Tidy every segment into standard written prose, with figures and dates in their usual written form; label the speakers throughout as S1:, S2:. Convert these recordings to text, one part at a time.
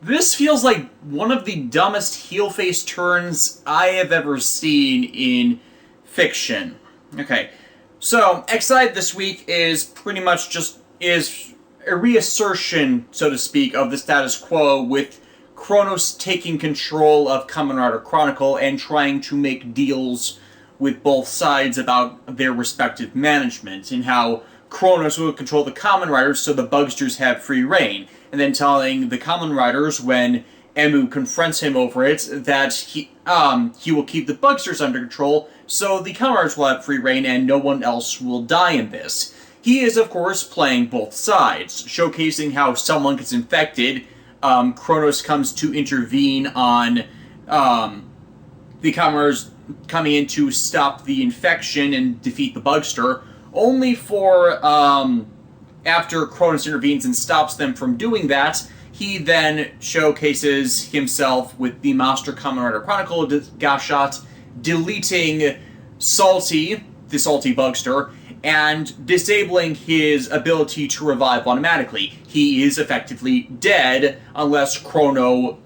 S1: This feels like one of the dumbest heel face turns I have ever seen in fiction. Okay, so Exide this week is pretty much just is a reassertion, so to speak, of the status quo, with Chronos taking control of Kamen Rider Chronicle and trying to make deals with both sides about their respective management, and how Chronos will control the Kamen Riders so the Bugsters have free reign, and then telling the Kamen Riders, when Emu confronts him over it, that he will keep the Bugsters under control so the Kamen Riders will have free reign and no one else will die in this. He is, of course, playing both sides, showcasing how someone gets infected. Chronos comes to intervene on the Kamen Riders coming in to stop the infection and defeat the Bugster, only for, after Chronos intervenes and stops them from doing that, he then showcases himself with the Master Kamen Rider Chronicle, Gashat, deleting the Salty Bugster, and disabling his ability to revive automatically. He is effectively dead unless Chrono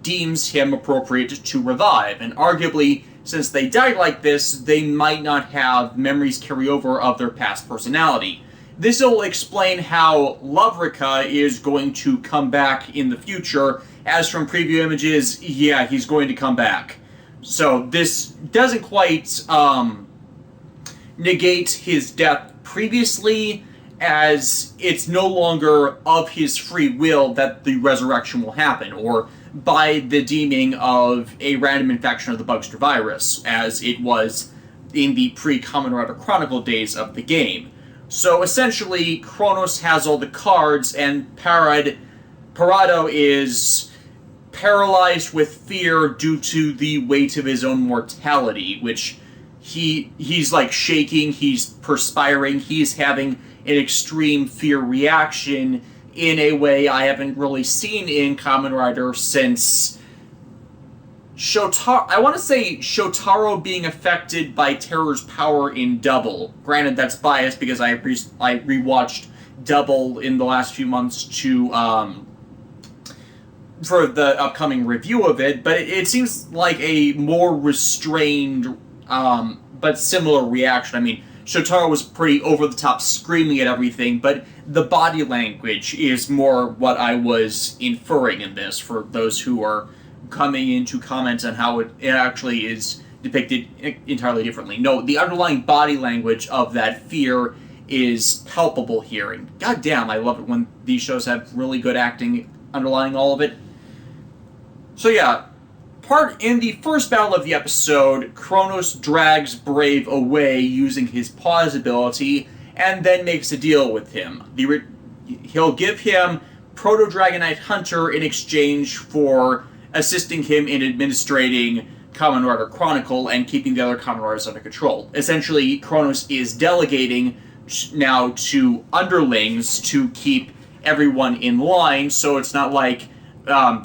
S1: deems him appropriate to revive, and arguably, since they died like this, they might not have memories carry over of their past personality. This will explain how Lovrika is going to come back in the future, as from preview images, yeah, he's going to come back. So this doesn't quite negate his death previously, as it's no longer of his free will that the resurrection will happen, or by the deeming of a random infection of the Bugster virus, as it was in the pre-Kamen Rider Chronicle days of the game. So essentially, Chronos has all the cards, and Parado is paralyzed with fear due to the weight of his own mortality, which he's like shaking, he's perspiring, he's having an extreme fear reaction in a way I haven't really seen in Kamen Rider since Shotaro. I want to say Shotaro being affected by Terror's power in Double. Granted, that's biased because I rewatched Double in the last few months to for the upcoming review of it, but it seems like a more restrained but similar reaction. I mean, Shotaro was pretty over-the-top screaming at everything, but the body language is more what I was inferring in this, for those who are coming in to comment on how it actually is depicted entirely differently. No, the underlying body language of that fear is palpable here, and goddamn, I love it when these shows have really good acting underlying all of it. So yeah, in the first battle of the episode, Chronos drags Brave away using his pause ability, and then makes a deal with him. He'll give him Proto-Dragonite Hunter in exchange for assisting him in administrating Kamen Rider Chronicle and keeping the other Kamen Riders under control. Essentially, Chronos is delegating now to underlings to keep everyone in line, so it's not like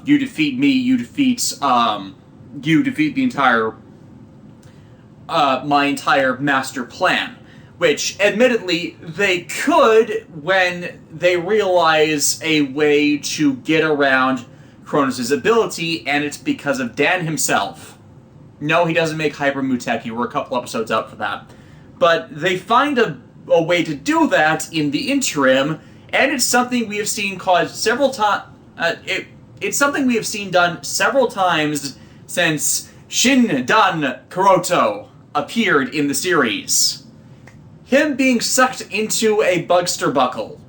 S1: you defeat me, you defeat the entire my entire master plan. Which, admittedly, they could when they realize a way to get around Chronos' ability, and it's because of Dan himself. No, he doesn't make Hyper Muteki. We're a couple episodes out for that. But they find a way to do that in the interim, and it's something we have seen caused several times. It's something we have seen done several times since Shindan Kuroto appeared in the series. Him being sucked into a Bugster buckle,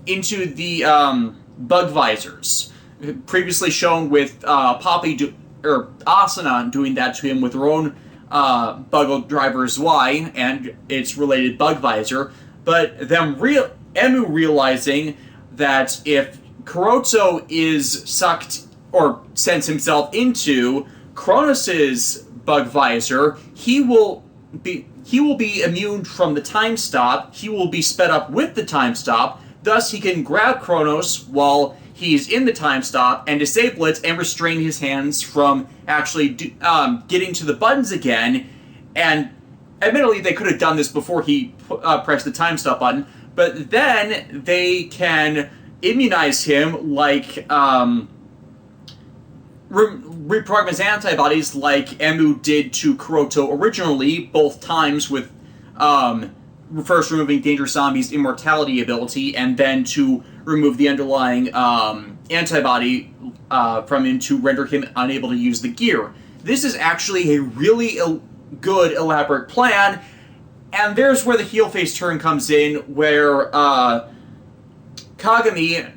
S1: into the bug visors, previously shown with Poppy Asuna doing that to him with her own Buggle Driver's Y and its related bug visor, but Emu realizing that if Kuroto is sucked or sends himself into Kronos' bug visor, he will be immune from the time stop, he will be sped up with the time stop, thus he can grab Chronos while he's in the time stop and disable it and restrain his hands from actually getting to the buttons again. And admittedly, they could have done this before he pressed the time stop button, but then they can immunize him like reprogram his antibodies like Emu did to Kuroto originally, both times with first removing Dangerous Zombie's immortality ability, and then to remove the underlying antibody from him to render him unable to use the gear. This is actually a really good, elaborate plan, and there's where the heel face turn comes in, where Kagami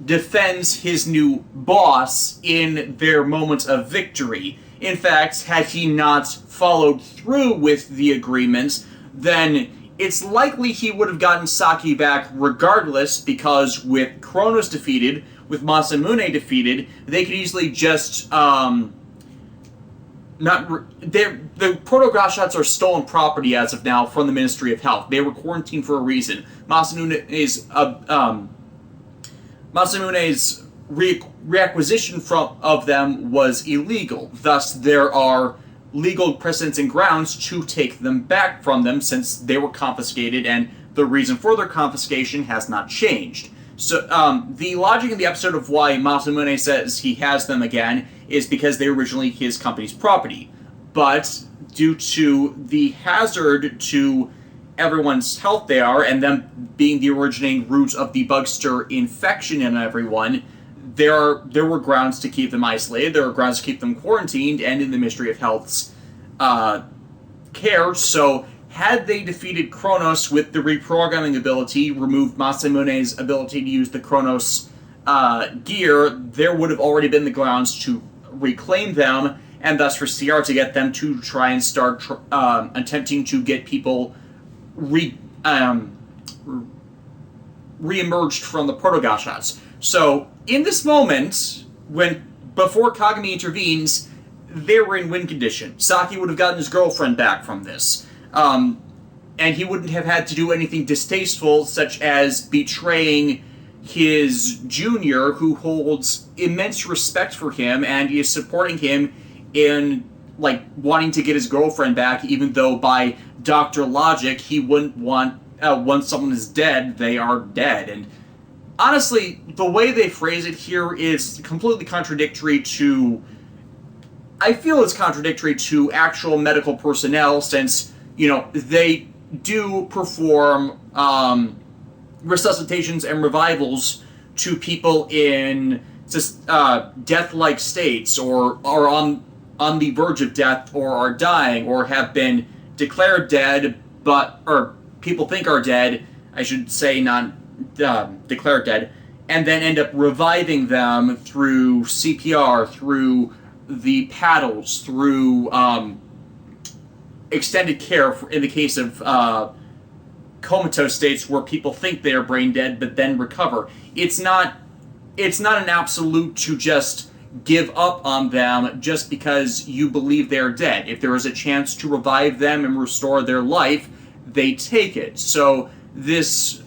S1: defends his new boss in their moment of victory. In fact, had he not followed through with the agreement, then it's likely he would have gotten Saki back regardless, because with Chronos defeated, with Masamune defeated, they could easily just, the Proto-Gashats are stolen property as of now from the Ministry of Health. They were quarantined for a reason. Masamune's reacquisition of them was illegal. Thus, there are legal precedents and grounds to take them back from them, since they were confiscated, and the reason for their confiscation has not changed. So, the logic in the episode of why Masamune says he has them again is because they were originally his company's property. But, due to the hazard to everyone's health they are, and them being the originating root of the Bugster infection in everyone, there were grounds to keep them isolated, there were grounds to keep them quarantined, and in the Ministry of Health's care. So, had they defeated Chronos with the reprogramming ability, removed Masamune's ability to use the Chronos gear, there would have already been the grounds to reclaim them, and thus for CR to get them to try and start attempting to get people re-emerged from the Proto-Gashats. So, in this moment, before Kagami intervenes, they were in win condition. Saki would have gotten his girlfriend back from this. And he wouldn't have had to do anything distasteful, such as betraying his junior, who holds immense respect for him, and is supporting him in, wanting to get his girlfriend back, even though by Dr. Logic, he wouldn't want, once someone is dead, they are dead. And honestly, the way they phrase it here is completely contradictory to... I feel it's contradictory to actual medical personnel, since, they do perform resuscitations and revivals to people in just death-like states, or are on the verge of death, or are dying, or have been declared dead, or people think are dead, I should say, not declared dead, and then end up reviving them through CPR, through the paddles, through extended care in the case of comatose states where people think they are brain dead but then recover. It's not an absolute to just give up on them just because you believe they're dead. If there is a chance to revive them and restore their life, they take it. So this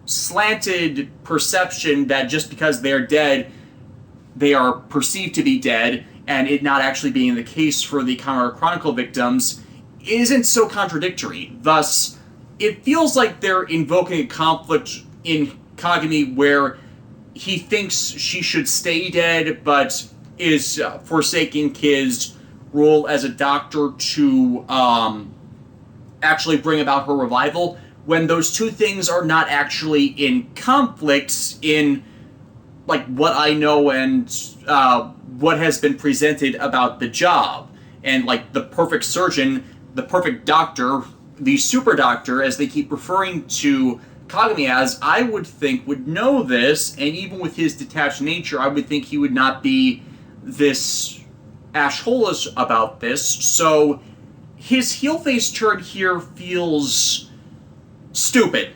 S1: slanted perception that just because they're dead, they are perceived to be dead, and it not actually being the case for the Chimera Chronicle victims, isn't so contradictory. Thus, it feels like they're invoking a conflict in Kagami where he thinks she should stay dead, but is forsaking his role as a doctor to actually bring about her revival, when those two things are not actually in conflict in what I know and what has been presented about the job. And the perfect surgeon, the perfect doctor, the super doctor, as they keep referring to Kagami as, I would think would know this, and even with his detached nature, I would think he would not be this asholish about this. So his heel face turn here feels stupid.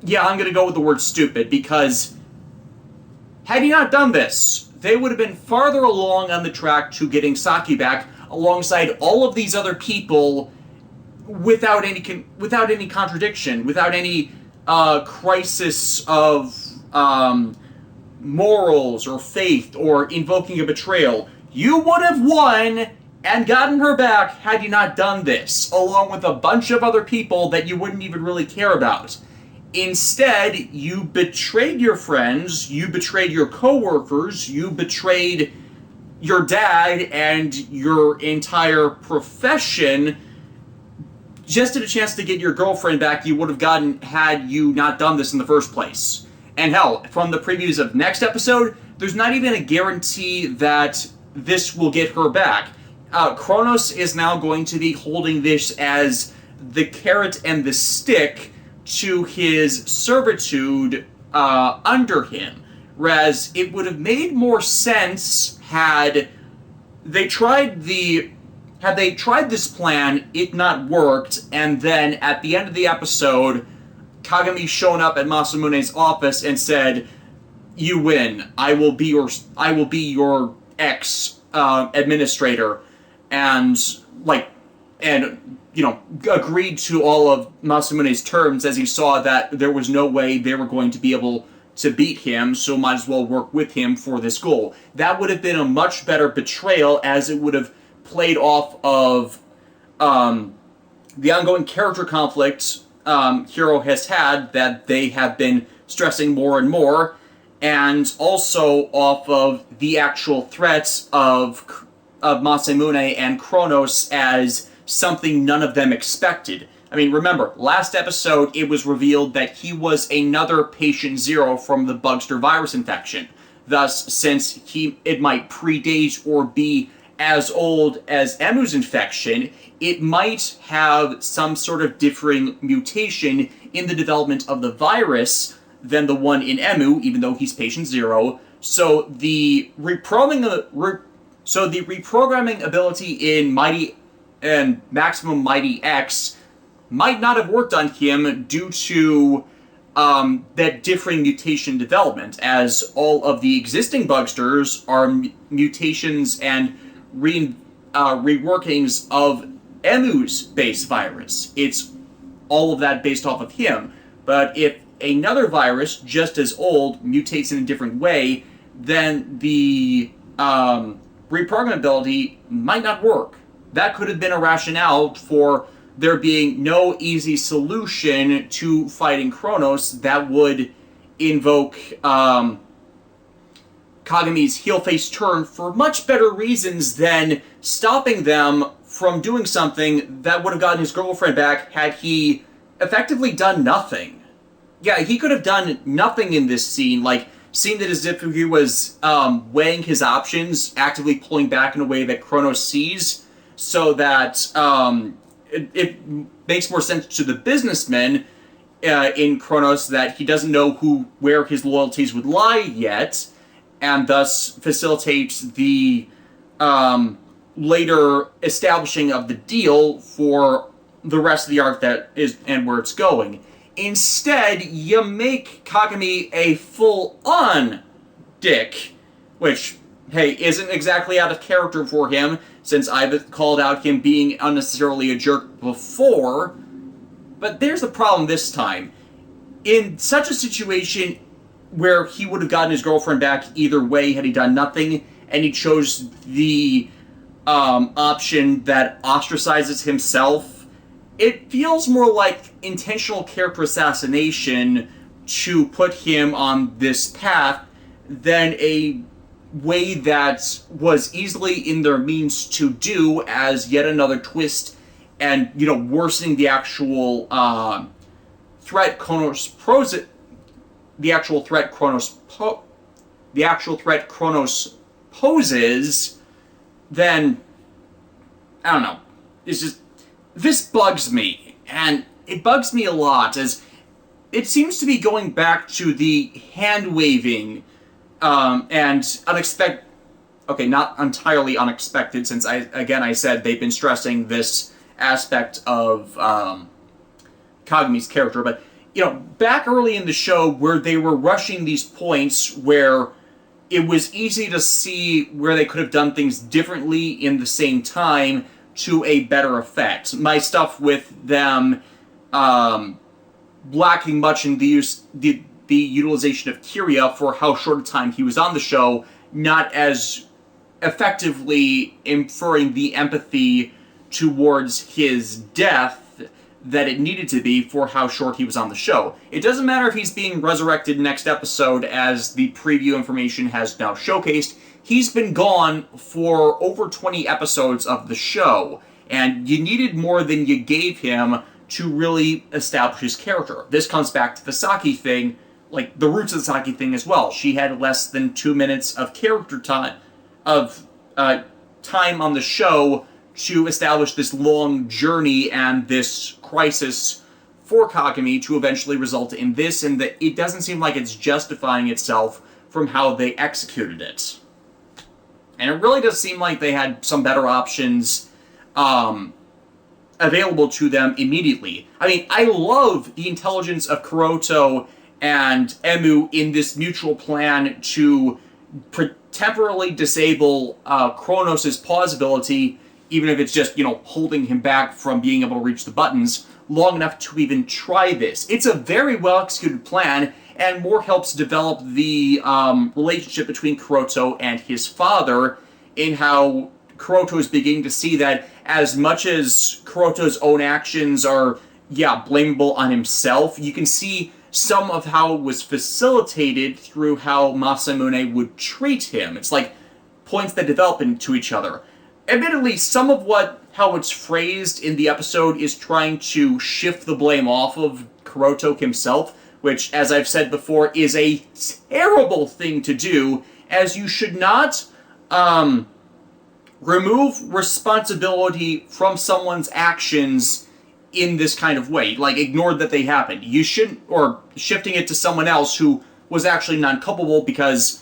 S1: Yeah, I'm gonna go with the word stupid, because had he not done this, they would have been farther along on the track to getting Saki back alongside all of these other people without any contradiction, without any crisis of morals or faith or invoking a betrayal. You would have won and gotten her back had you not done this, along with a bunch of other people that you wouldn't even really care about. Instead, you betrayed your friends, you betrayed your coworkers, you betrayed your dad and your entire profession just at a chance to get your girlfriend back you would have gotten had you not done this in the first place. And hell, from the previews of next episode, there's not even a guarantee that this will get her back. Chronos is now going to be holding this as the carrot and the stick to his servitude under him. Whereas it would have made more sense had they tried this plan, it not worked, and then at the end of the episode, Kagami shown up at Masamune's office and said, "You win. I will be your ex administrator," and agreed to all of Masamune's terms as he saw that there was no way they were going to be able to beat him, so might as well work with him for this goal. That would have been a much better betrayal, as it would have played off of the ongoing character conflict Hiro has had that they have been stressing more and more, and also off of the actual threats of Masamune and Chronos as something none of them expected. I mean, remember, last episode it was revealed that he was another patient zero from the Bugster virus infection. Thus, since it might predate or be as old as Emu's infection, it might have some sort of differing mutation in the development of the virus than the one in Emu, even though he's patient zero. So the reprogramming ability in Mighty and Maximum Mighty X might not have worked on him due to that differing mutation development, as all of the existing Bugsters are mutations and reworkings of Emu's base virus. It's all of that based off of him. But if another virus, just as old, mutates in a different way, then the reprogrammability might not work. That could have been a rationale for there being no easy solution to fighting Chronos that would invoke Kagami's heel-face turn for much better reasons than stopping them from doing something that would have gotten his girlfriend back had he effectively done nothing. Yeah, he could have done nothing in this scene, like seemed it as if he was weighing his options, actively pulling back in a way that Chronos sees, so that it makes more sense to the businessman in Chronos that he doesn't know where his loyalties would lie yet, and thus facilitates the later establishing of the deal for the rest of the arc that is and where it's going. Instead, you make Kagami a full-on dick, which, hey, isn't exactly out of character for him, since I've called out him being unnecessarily a jerk before. But there's the problem this time. In such a situation where he would have gotten his girlfriend back either way had he done nothing, and he chose the option that ostracizes himself, it feels more like intentional character assassination to put him on this path than a way that was easily in their means to do as yet another twist and, worsening the actual threat Chronos poses. The actual threat Chronos poses, then I don't know. It's just, this bugs me, and it bugs me a lot, as it seems to be going back to the hand-waving and unexpected... Okay, not entirely unexpected, since I said they've been stressing this aspect of Kagami's character, but, back early in the show where they were rushing these points where it was easy to see where they could have done things differently in the same time to a better effect. My stuff with them lacking much in the utilization of Kiria for how short a time he was on the show, not as effectively inferring the empathy towards his death that it needed to be for how short he was on the show. It doesn't matter if he's being resurrected next episode, as the preview information has now showcased. He's been gone for over 20 episodes of the show, and you needed more than you gave him to really establish his character. This comes back to the Saki thing, like the roots of the Saki thing as well. She had less than 2 minutes of character time, time on the show to establish this long journey and this crisis for Kagami to eventually result in this, and that it doesn't seem like it's justifying itself from how they executed it. And it really does seem like they had some better options available to them immediately. I mean, I love the intelligence of Kuroto and Emu in this mutual plan to temporarily disable Chronos' pause ability, even if it's just, holding him back from being able to reach the buttons long enough to even try this. It's a very well-executed plan, and more helps develop the relationship between Kuroto and his father, in how Kuroto is beginning to see that as much as Kuroto's own actions are, blamable on himself, you can see some of how it was facilitated through how Masamune would treat him. It's like points that develop into each other. Admittedly, some of how it's phrased in the episode is trying to shift the blame off of Kuroto himself, which, as I've said before, is a terrible thing to do, as you should not remove responsibility from someone's actions in this kind of way, like ignore that they happened. You shouldn't, or shifting it to someone else who was actually non-culpable because,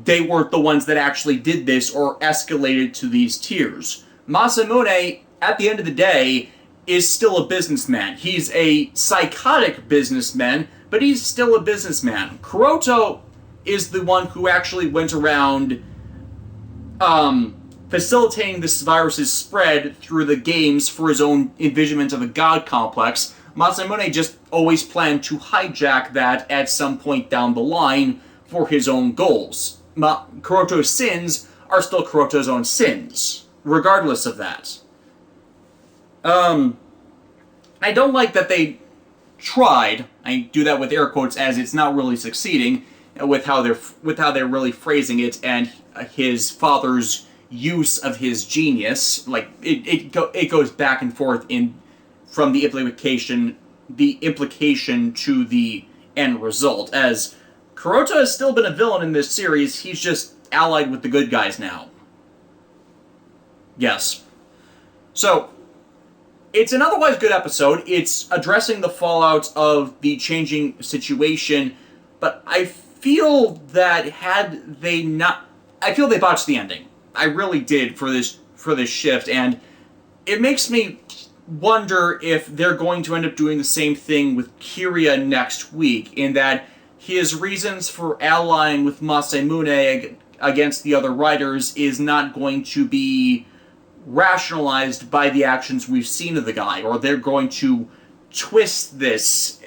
S1: they weren't the ones that actually did this or escalated to these tiers. Masamune, at the end of the day, is still a businessman. He's a psychotic businessman, but he's still a businessman. Kuroto is the one who actually went around facilitating this virus's spread through the games for his own envisionment of a god complex. Masamune just always planned to hijack that at some point down the line for his own goals. Kuroto's sins are still Kuroto's own sins, regardless of that. I don't like that they tried, I do that with air quotes as it's not really succeeding, with how they're really phrasing it, and his father's use of his genius. It goes back and forth from the implication to the end result, as Kuroto has still been a villain in this series, he's just allied with the good guys now. Yes. So, it's an otherwise good episode. It's addressing the fallout of the changing situation, but I feel that I feel they botched the ending. I really did for this shift, and it makes me wonder if they're going to end up doing the same thing with Kirya next week, in that his reasons for allying with Masamune against the other writers is not going to be rationalized by the actions we've seen of the guy, or they're going to twist this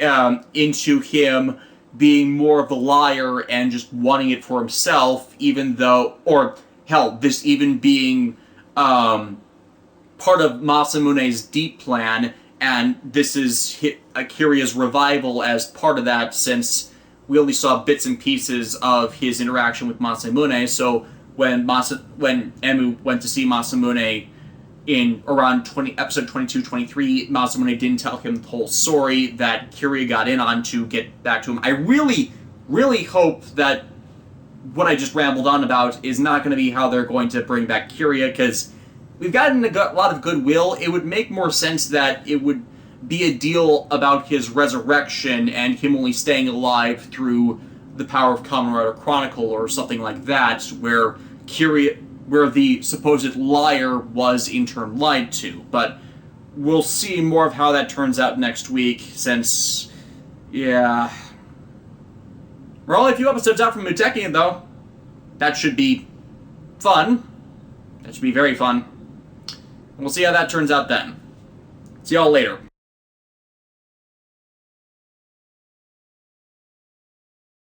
S1: into him being more of a liar and just wanting it for himself, this even being part of Masamune's deep plan, and this is Kirya's revival as part of that, since we only saw bits and pieces of his interaction with Masamune. So when Emu went to see Masamune in around episode 22, 23, Masamune didn't tell him the whole story that Kirya got in on to get back to him. I really, really hope that what I just rambled on about is not going to be how they're going to bring back Kirya, because we've gotten a lot of goodwill. It would make more sense that it would be a deal about his resurrection and him only staying alive through the power of Kamen Rider Chronicle or something like that, where the supposed liar was in turn lied to. But we'll see more of how that turns out next week, since, we're only a few episodes out from Muteki, though. That should be fun. That should be very fun. And we'll see how that turns out then. See y'all later.